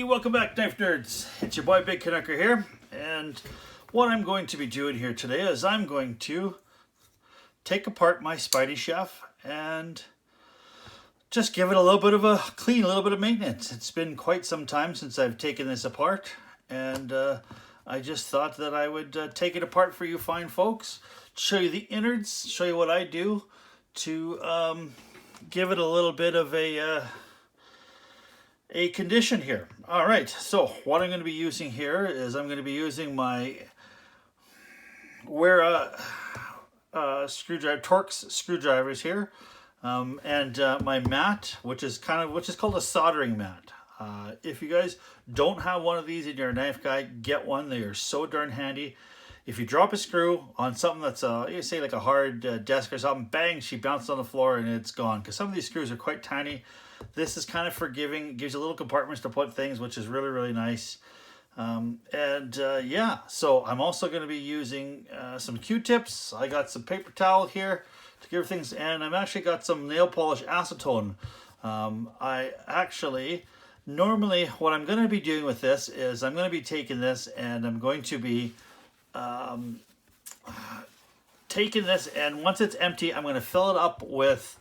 welcome back, Knife Nerds. It's your boy Big Canucker here, and what I'm going to be doing here today is I'm going to take apart my Spydiechef and just give it a little bit of a clean, a little bit of maintenance. It's been quite some time since I've taken this apart, and I just thought that I would take it apart for you fine folks, show you the innards, show you what I do to give it a little bit of a condition here. All right, so what I'm going to be using here is I'm going to be using my screwdriver, Torx screwdrivers here, and my mat, which is called a soldering mat. If you guys don't have one of these in your knife guide, get one. They are so darn handy. If you drop a screw on something that's you say like a hard desk or something, bang, she bounces on the floor and it's gone. Because some of these screws are quite tiny. This is kind of forgiving. It gives you little compartments to put things, which is really, really nice. Yeah, so I'm also going to be using some Q-tips. I got some paper towel here to give things, and I've actually got some nail polish acetone. Normally what I'm going to be doing with this is I'm going to be taking this and I'm going to be taking this, and once it's empty, I'm going to fill it up with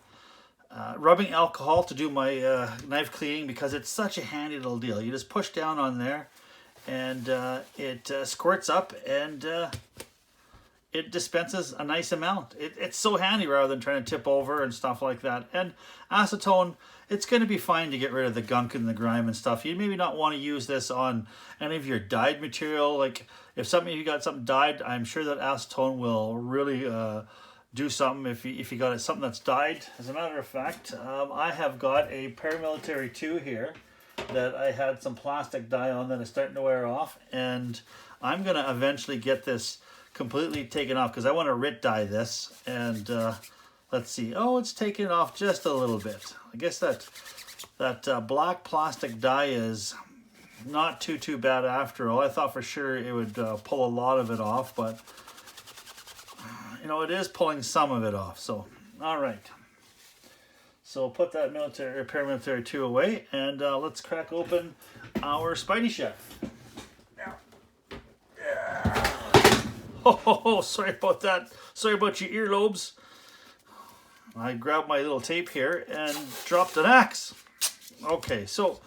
rubbing alcohol to do my knife cleaning, because it's such a handy little deal. You just push down on there and it squirts up and it dispenses a nice amount. It's so handy rather than trying to tip over and stuff like that. And acetone, it's going to be fine to get rid of the gunk and the grime and stuff. You maybe not want to use this on any of your dyed material. Like if you got something dyed, I'm sure that acetone will really do something if you got something that's dyed. As a matter of fact, I have got a Paramilitary 2 here that I had some plastic dye on that is starting to wear off, and I'm going to eventually get this completely taken off because I want to RIT dye this. And let's see, oh, it's taken off just a little bit. I guess that black plastic dye is not too bad after all. I thought for sure it would pull a lot of it off, but you know, it is pulling some of it off. So, all right. So put that Paramilitary 2 away, and let's crack open our Spydiechef. Oh, sorry about that. Sorry about your earlobes. I grabbed my little tape here and dropped an axe. Okay, so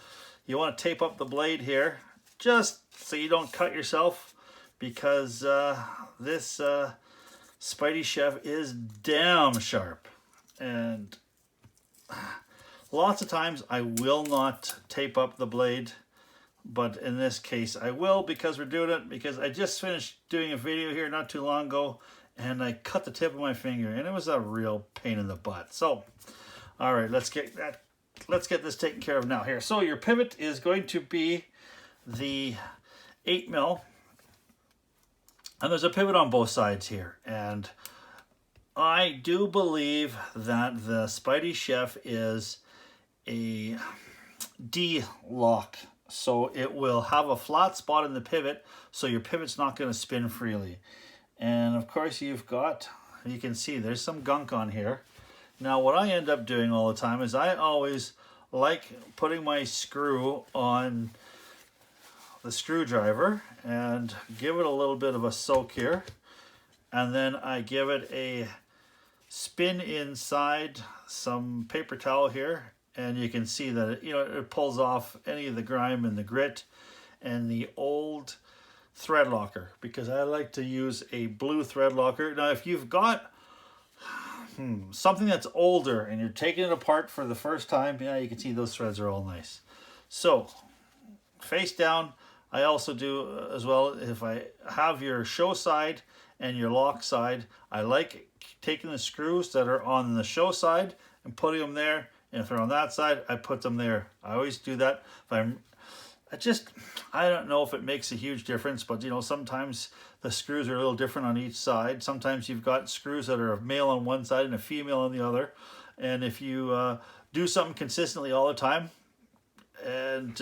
you want to tape up the blade here, just so you don't cut yourself, because this Spydiechef is damn sharp. And lots of times I will not tape up the blade, but in this case I will, because we're doing it, because I just finished doing a video here not too long ago and I cut the tip of my finger and it was a real pain in the butt. So all right, let's get this taken care of now here. So your pivot is going to be the 8mm, and there's a pivot on both sides here, and I do believe that the Spydiechef is a D-lock, so it will have a flat spot in the pivot, so your pivot's not going to spin freely. And of course you can see there's some gunk on here. Now what I end up doing all the time is I always like putting my screw on the screwdriver and give it a little bit of a soak here, and then I give it a spin inside some paper towel here, and you can see that it pulls off any of the grime and the grit and the old thread locker, because I like to use a blue thread locker. Now if you've got something that's older and you're taking it apart for the first time, yeah, you can see those threads are all nice. So face down. I also do as well, if I have your show side and your lock side, I like taking the screws that are on the show side and putting them there, and if they're on that side, I put them there. I always do that. I don't know if it makes a huge difference, but sometimes the screws are a little different on each side. Sometimes you've got screws that are a male on one side and a female on the other, and if you do something consistently all the time, and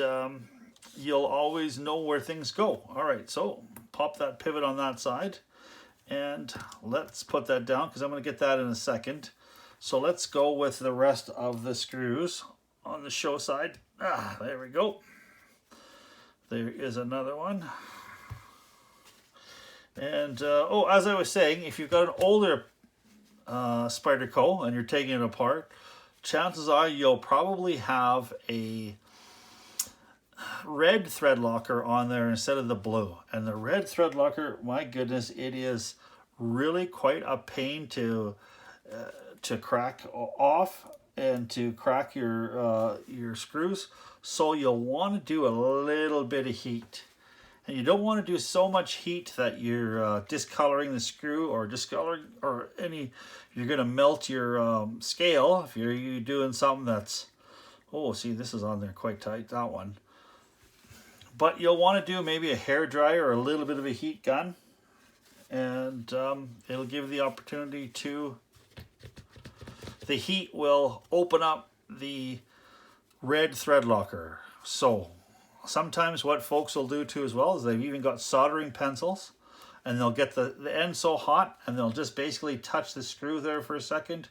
you'll always know where things go. All right, so pop that pivot on that side, and let's put that down because I'm going to get that in a second. So let's go with the rest of the screws on the show side. There we go. There is another one. And, oh, as I was saying, if you've got an older Spyderco and you're taking it apart, chances are you'll probably have a red thread locker on there instead of the blue. And the red thread locker, my goodness, it is really quite a pain to crack off and to crack your screws. So you'll want to do a little bit of heat. And you don't want to do so much heat that you're discoloring the screw or discoloring or you're going to melt your scale if you're doing something that's, oh, see, this is on there quite tight, that one. But you'll want to do maybe a hair dryer or a little bit of a heat gun. And it'll give you the opportunity to, the heat will open up the red thread locker. So sometimes what folks will do too as well is they've even got soldering pencils, and they'll get the end so hot and they'll just basically touch the screw there for a second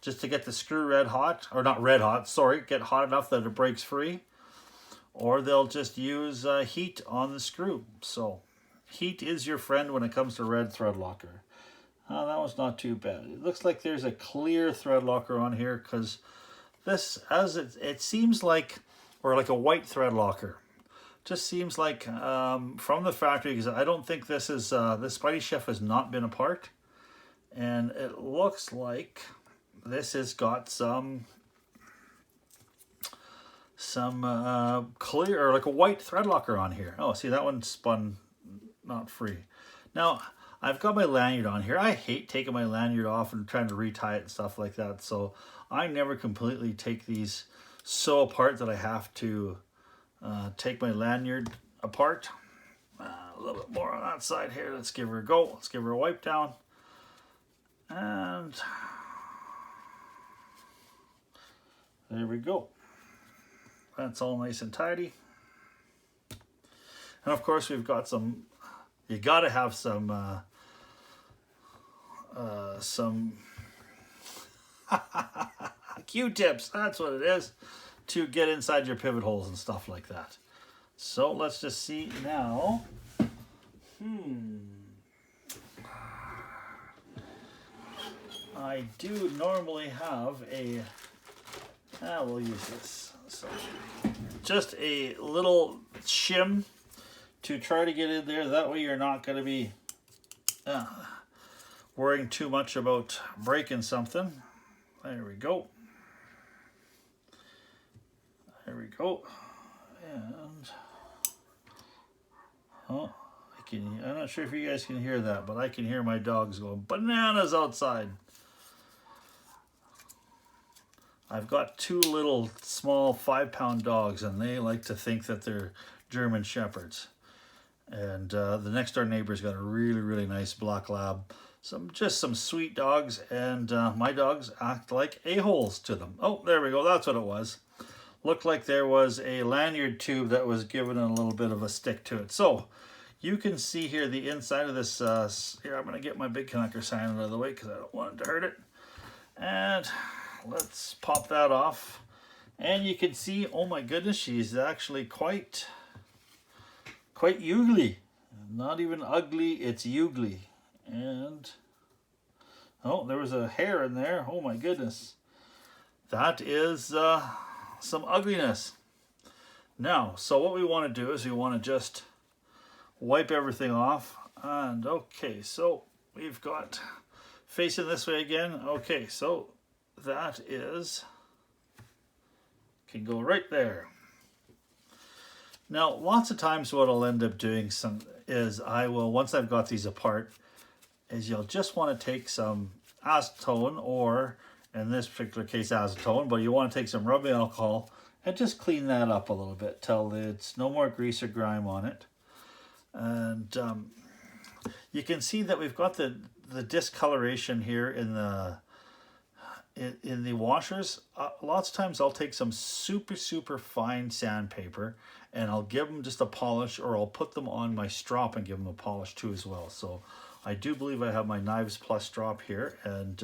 just to get the screw red hot, or not red hot, sorry, get hot enough that it breaks free. Or they'll just use heat on the screw. So heat is your friend when it comes to red thread locker. That was not too bad. It looks like there's a clear thread locker on here because this, as it seems like, or like a white thread locker. Just seems like from the factory, because I don't think this is, this Spydiechef has not been apart. And it looks like this has got some clear, or like a white thread locker on here. Oh, see, that one spun not free. Now, I've got my lanyard on here. I hate taking my lanyard off and trying to retie it and stuff like that. So I never completely take these so apart that I have to take my lanyard apart. A little bit more on that side here. Let's give her a go. Let's give her a wipe down. And there we go. That's all nice and tidy. And of course we've got some, you gotta have some Q-tips, that's what it is, to get inside your pivot holes and stuff like that. So let's just see now. I do normally have a, we'll use this. So just a little shim to try to get in there. That way you're not going to be worrying too much about breaking something. There we go. There we go. And oh, I'm not sure if you guys can hear that, but I can hear my dogs going bananas outside. I've got two little small 5-pound dogs, and they like to think that they're German Shepherds. And the next door neighbor's got a really, really nice black lab. Just some sweet dogs, and my dogs act like a-holes to them. Oh, there we go. That's what it was. Looked like there was a lanyard tube that was given a little bit of a stick to it. So you can see here the inside of this. Here, I'm going to get my big connector sign out of the way because I don't want it to hurt it. And let's pop that off. And you can see, oh my goodness, she's actually quite ugly. Not even ugly, it's ugly. And oh, there was a hair in there. Oh my goodness. That is some ugliness. Now, so what we want to do is we want to just wipe everything off. And okay, so we've got facing this way again. Okay, so that is, can go right there. Now, lots of times what I'll end up doing is I will, once I've got these apart, is you'll just want to take some acetone, or in this particular case acetone, but you want to take some rubbing alcohol and just clean that up a little bit till it's no more grease or grime on it. And you can see that we've got the discoloration here in the washers. Lots of times I'll take some super fine sandpaper and I'll give them just a polish, or I'll put them on my strop and give them a polish too as well. So I do believe I have my Knives Plus strop here, and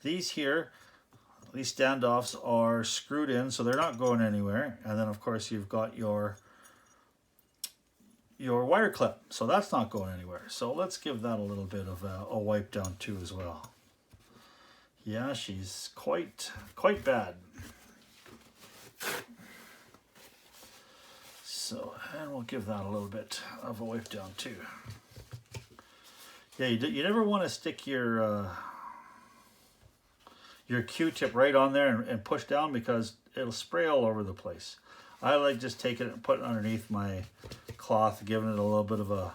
these standoffs are screwed in, so they're not going anywhere. And then of course you've got your your wire clip. So that's not going anywhere. So let's give that a little bit of a wipe down too as well. Yeah, she's quite bad. So, and we'll give that a little bit of a wipe down too. Yeah, you never want to stick your Q-tip right on there and push down, because it'll spray all over the place. I like just taking it and putting it underneath my cloth, giving it a little bit of a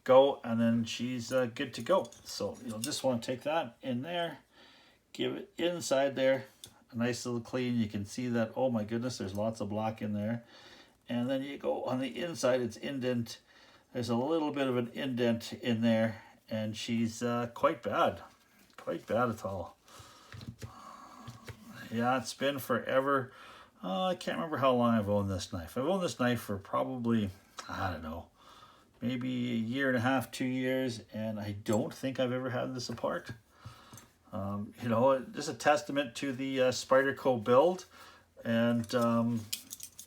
go, and then she's good to go. So you'll just want to take that in there, give it inside there a nice little clean. You can see that, oh my goodness, there's lots of black in there. And then you go on the inside, it's indent. There's a little bit of an indent in there, and she's quite bad at all. Yeah, it's been forever. I can't remember how long I've owned this knife. I've owned this knife for probably, I don't know, maybe a year and a half, 2 years, and I don't think I've ever had this apart. You know, just a testament to the Spyderco build, and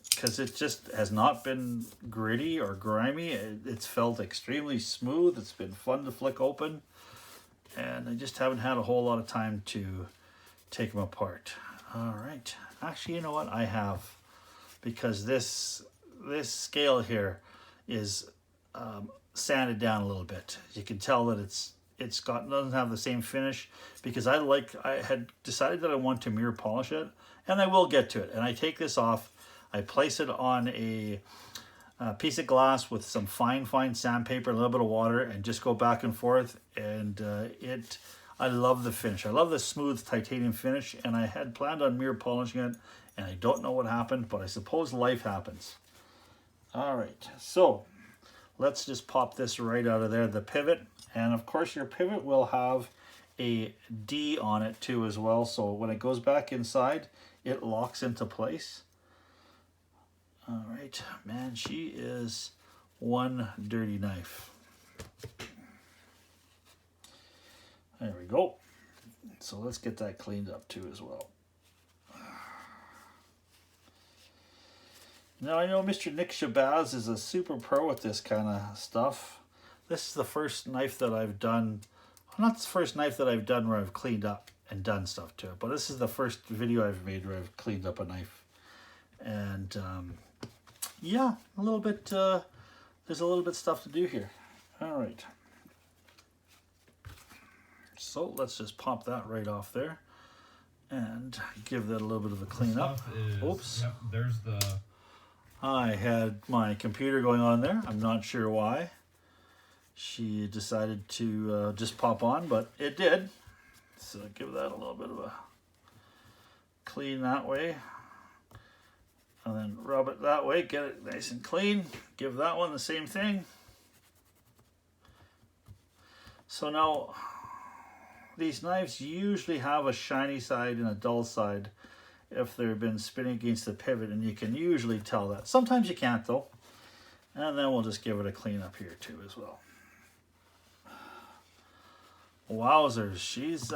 because it just has not been gritty or grimy. It's felt extremely smooth. It's been fun to flick open, and I just haven't had a whole lot of time to take them apart. All right, actually, you know what? I have, because this scale here is sanded down a little bit. You can tell that doesn't have the same finish, because I had decided that I want to mirror polish it, and I will get to it. And I take this off, I place it on a piece of glass with some fine sandpaper, a little bit of water, and just go back and forth. And I love the finish. I love the smooth titanium finish, and I had planned on mirror polishing it, and I don't know what happened, but I suppose life happens. All right, so let's just pop this right out of there, the pivot. And of course your pivot will have a D on it too as well, so when it goes back inside, it locks into place. All right, man, she is one dirty knife. There we go. So let's get that cleaned up too as well. Now I know Mr. Nick Shabazz is a super pro with this kind of stuff. This is the first knife that I've done, not the first knife that I've done where I've cleaned up and done stuff to it, but this is the first video I've made where I've cleaned up a knife. And yeah, a little bit, there's a little bit stuff to do here. All right. So let's just pop that right off there and give that a little bit of a clean up. Oops. Yep, there's the... I had my computer going on there. I'm not sure why she decided to just pop on, but it did. So give that a little bit of a clean that way. And then rub it that way, get it nice and clean. Give that one the same thing. So now, these knives usually have a shiny side and a dull side if they've been spinning against the pivot, and you can usually tell that. Sometimes you can't though. And then we'll just give it a clean up here too as well. Wowzers, she's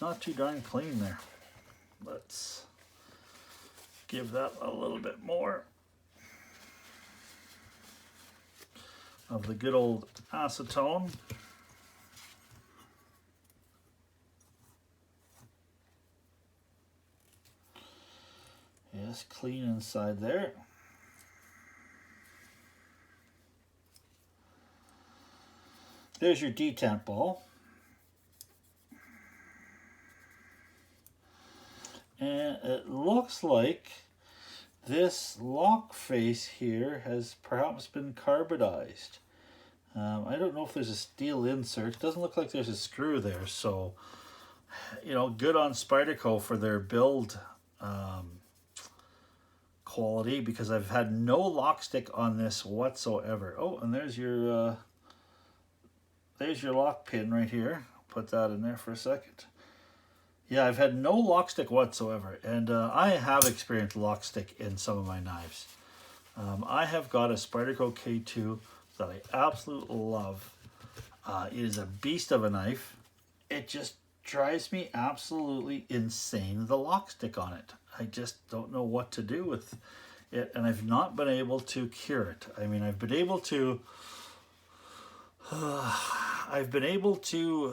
not too darn clean there. Let's give that a little bit more of the good old acetone. Yes, clean inside there. There's your detent ball. And it looks like this lock face here has perhaps been carbonized. I don't know if there's a steel insert. It doesn't look like there's a screw there. So, you know, good on Spyderco for their build quality, because I've had no lock stick on this whatsoever. Oh, and there's your lock pin right here. Put that in there for a second. Yeah, I've had no lock stick whatsoever, and I have experienced lock stick in some of my knives. I have got a Spyderco K2 that I absolutely love. It is a beast of a knife. It just drives me absolutely insane, the lock stick on it. I just don't know what to do with it, and I've not been able to cure it. I mean, I've been able to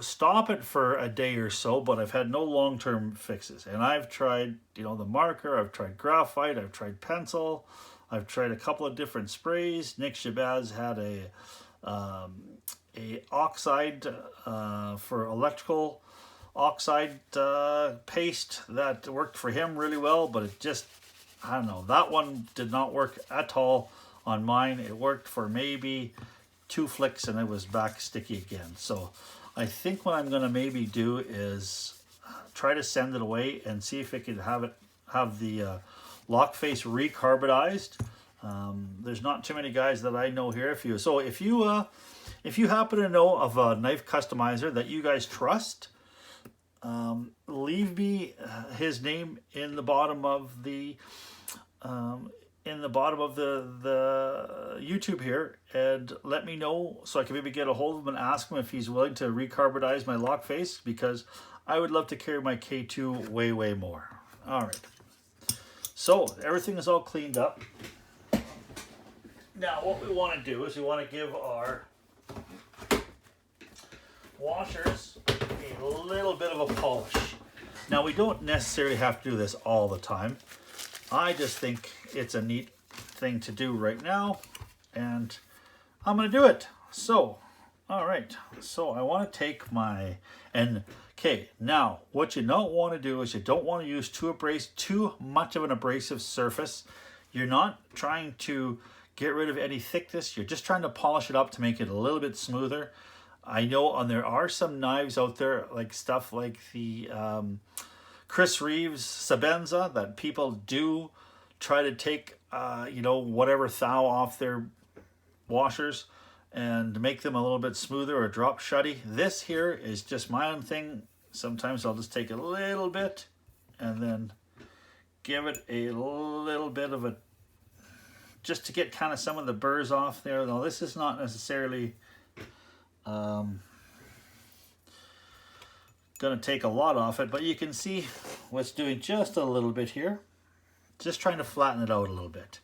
stop it for a day or so, but I've had no long-term fixes. And I've tried, you know, the marker, I've tried graphite, I've tried pencil, I've tried a couple of different sprays. Nick Shabazz had a oxide for electrical oxide paste that worked for him really well, but it just, I don't know, that one did not work at all on mine. It worked for maybe 2 flicks and it was back sticky again. So I think what I'm going to maybe do is try to send it away and see if it can have the lock face recarbonized. There's not too many guys that I know here. If you happen to know of a knife customizer that you guys trust, leave me his name in the bottom of the the YouTube here, and let me know so I can maybe get a hold of him and ask him if he's willing to recarbonize my lock face, because I would love to carry my K2 way more. All right, so everything is all cleaned up. Now what we want to do is we want to give our washers a little bit of a polish. Now we don't necessarily have to do this all the time. I just think it's a neat thing to do right now, and I'm going to do it. So, all right. So I want to take my, okay, now what you don't want to do is you don't want to use too much of an abrasive surface. You're not trying to get rid of any thickness. You're just trying to polish it up to make it a little bit smoother. I know there are some knives out there, like stuff like the Chris Reeves Sabenza, that people do try to take, you know, whatever thou off their washers and make them a little bit smoother or drop shutty. This here is just my own thing. Sometimes I'll just take a little bit and then give it a little bit of a, just to get kind of some of the burrs off there. Now this is not necessarily going to take a lot off it, but you can see what's doing just a little bit here. Just trying to flatten it out a little bit.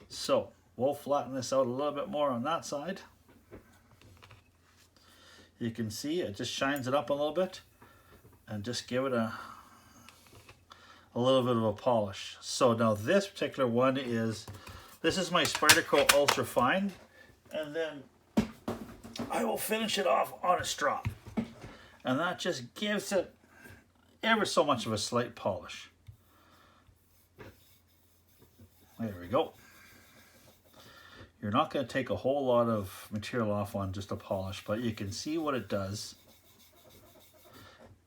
So we'll flatten this out a little bit more on that side. You can see it just shines it up a little bit and just give it a little bit of a polish. So now this particular one this is my Spyderco Ultra Fine, and then I will finish it off on a strop, and that just gives it ever so much of a slight polish. There we go. You're not going to take a whole lot of material off on just a polish, but you can see what it does.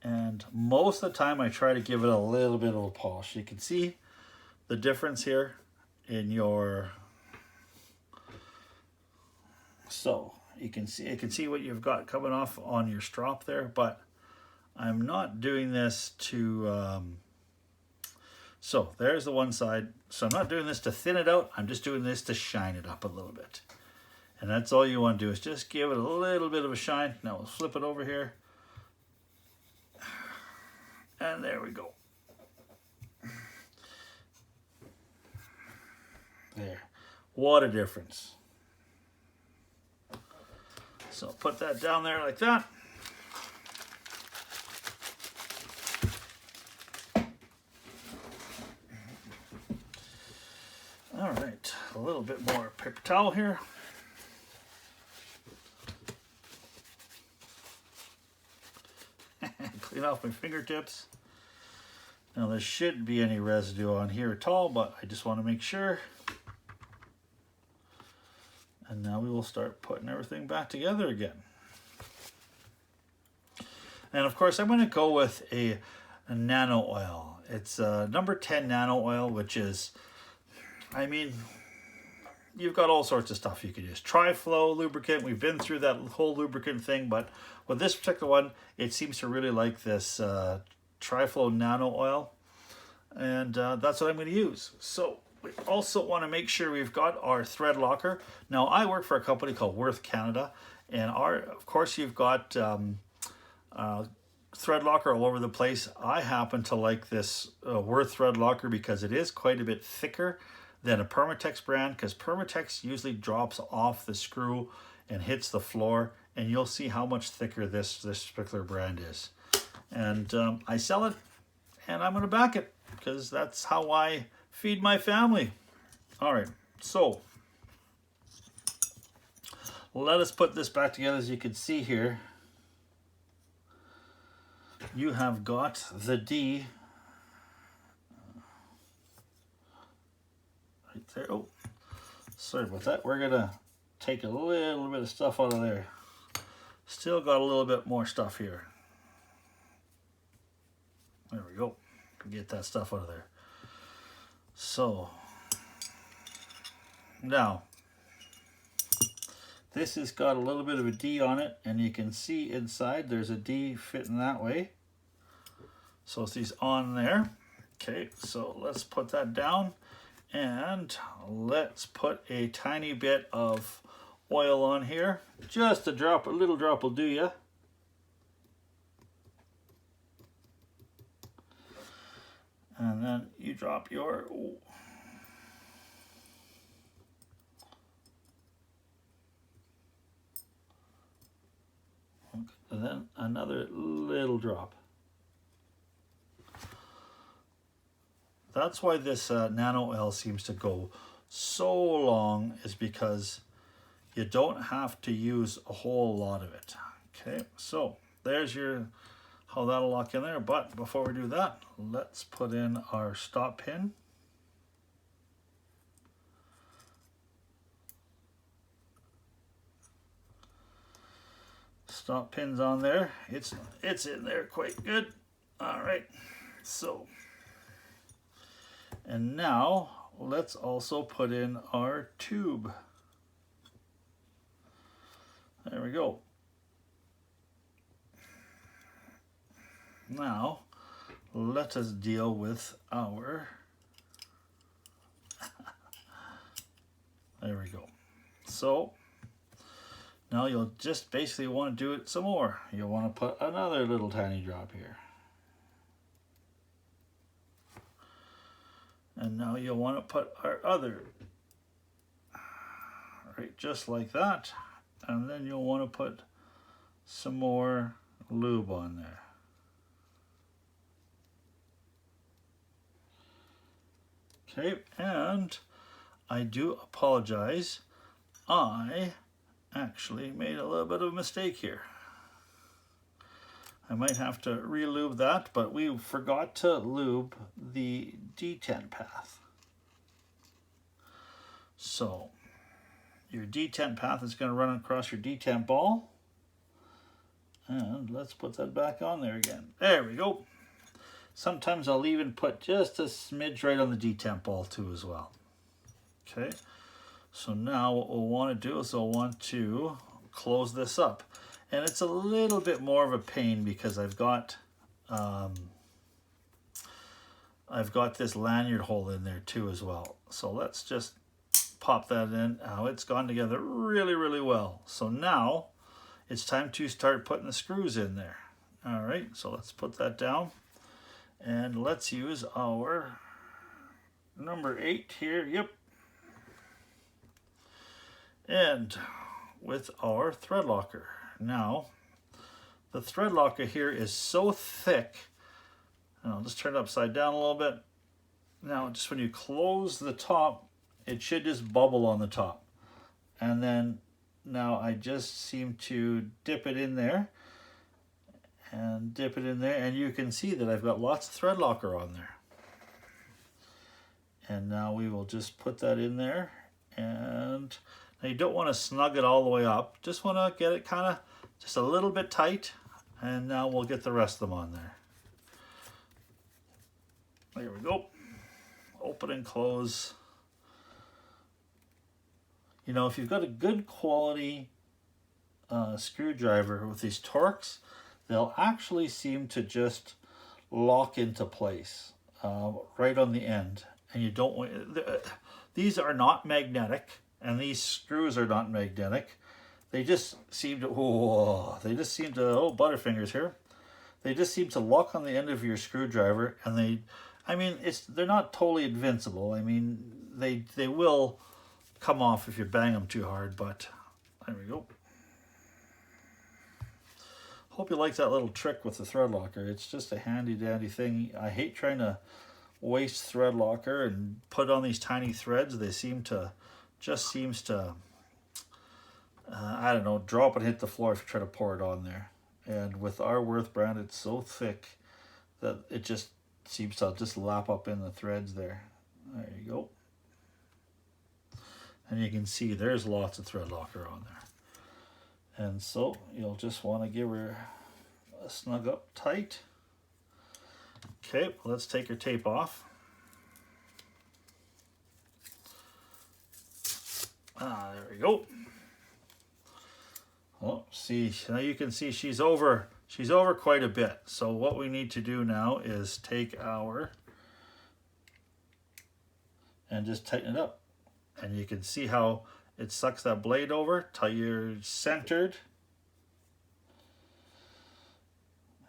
And most of the time I try to give it a little bit of a polish. You can see the difference here in your, so you can see what you've got coming off on your strop there, but I'm not doing this to so there's the one side. So I'm not doing this to thin it out, I'm just doing this to shine it up a little bit. And that's all you want to do, is just give it a little bit of a shine. Now we'll flip it over here. And there we go. There. What a difference. So put that down there like that. All right, a little bit more paper towel here. Clean off my fingertips. Now there shouldn't be any residue on here at all, but I just want to make sure. And now we will start putting everything back together again. And of course I'm going to go with a nano oil. It's number 10 nano oil, which is, I mean, you've got all sorts of stuff you can use. Tri-flow lubricant, we've been through that whole lubricant thing, but with this particular one, it seems to really like this Tri-flow nano oil, and that's what I'm going to use. So we also want to make sure we've got our thread locker. Now I work for a company called Worth Canada, and of course you've got thread locker all over the place. I happen to like this Worth thread locker because it is quite a bit thicker than a Permatex brand, because Permatex usually drops off the screw and hits the floor, and you'll see how much thicker this particular brand is. And I sell it, and I'm going to back it, because that's how I feed my family. All right, so let us put this back together. As you can see here, you have got the D right there. Oh, sorry about that. We're gonna take a little bit of stuff out of there. Still got a little bit more stuff here. There we go. Get that stuff out of there. So now this has got a little bit of a D on it, and you can see inside there's a D fitting that way. So it's on there. Okay, so let's put that down, and let's put a tiny bit of oil on here. Just a drop, a little drop will do ya. And then you drop your and then another little drop. That's why this nano oil seems to go so long, is because you don't have to use a whole lot of it. Okay, so there's your how that'll lock in there. But before we do that, let's put in our stop pin. Stop pin's on there. It's in there quite good. All right, so, and now let's also put in our tube. There we go. Now let us deal with our there we go. So now you'll just basically want to do it some more. You'll want to put another little tiny drop here. And now you'll want to put our other, right, just like that. And then you'll want to put some more lube on there. Okay, and I do apologize. I actually made a little bit of a mistake here. I might have to re-lube that, but we forgot to lube the detent path. So your detent path is going to run across your detent ball. And let's put that back on there again. There we go. Sometimes I'll even put just a smidge right on the detent ball too as well. Okay, so now what we'll want to do is we'll want to close this up. And it's a little bit more of a pain because I've got this lanyard hole in there too as well. So let's just pop that in. Now it's gone together really, really well. So now it's time to start putting the screws in there. All right, so let's put that down. And let's use our number 8 here. Yep. And with our thread locker. Now, the thread locker here is so thick. And I'll just turn it upside down a little bit. Now, just when you close the top, it should just bubble on the top. And then now I just seem to dip it in there. And dip it in there, and you can see that I've got lots of thread locker on there. And now we will just put that in there, and now you don't want to snug it all the way up, just want to get it kind of just a little bit tight, and now we'll get the rest of them on there. There we go. Open and close. You know, if you've got a good quality screwdriver with these Torx, they'll actually seem to just lock into place right on the end. And you don't want, these are not magnetic, and these screws are not magnetic. They just seem to, Butterfingers here. They just seem to lock on the end of your screwdriver, and they're not totally invincible. I mean, they will come off if you bang them too hard, but there we go. Hope you like that little trick with the thread locker. It's just a handy dandy thing. I hate trying to waste thread locker and put on these tiny threads. They just seems to I don't know, drop and hit the floor if you try to pour it on there. And with our Worth brand, it's so thick that it just seems to just lap up in the threads there. There you go. And you can see there's lots of thread locker on there. And so you'll just want to give her a snug up tight. Okay, let's take her tape off. There we go. Oh, see, now you can see she's over quite a bit. So what we need to do now is take our and just tighten it up. And you can see how it sucks that blade over till you're centered.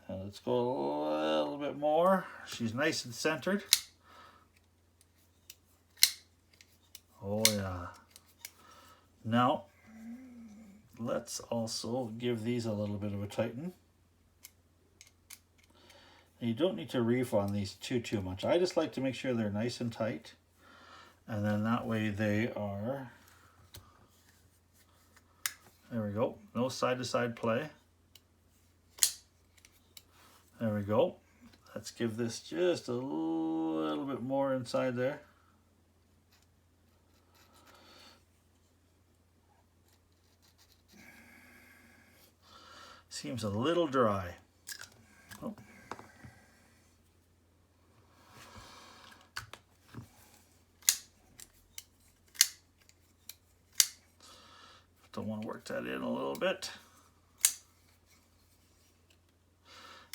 And let's go a little bit more. She's nice and centered. Oh yeah. Now, let's also give these a little bit of a tighten. And you don't need to reef on these too much. I just like to make sure they're nice and tight. And then that way they are, there we go, no side to side play. There we go. Let's give this just a little bit more inside there. Seems a little dry. Oh. Don't want to work that in a little bit.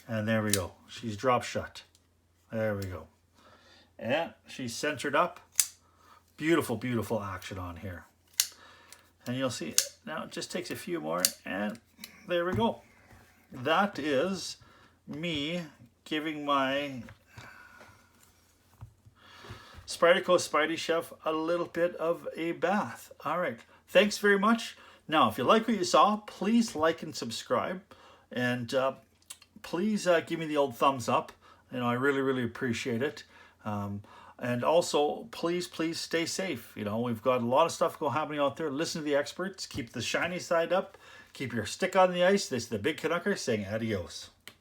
And there we go. She's drop shut. There we go. And she's centered up. Beautiful, beautiful action on here. And you'll see now it just takes a few more, and there we go. That is me giving my Spyderco Spydiechef a little bit of a bath. All right. Thanks very much. Now, if you like what you saw, please like and subscribe. And please give me the old thumbs up. You know, I really, really appreciate it. And also, please stay safe. You know, we've got a lot of stuff happening out there. Listen to the experts. Keep the shiny side up. Keep your stick on the ice. This is the Big Canucker saying adios.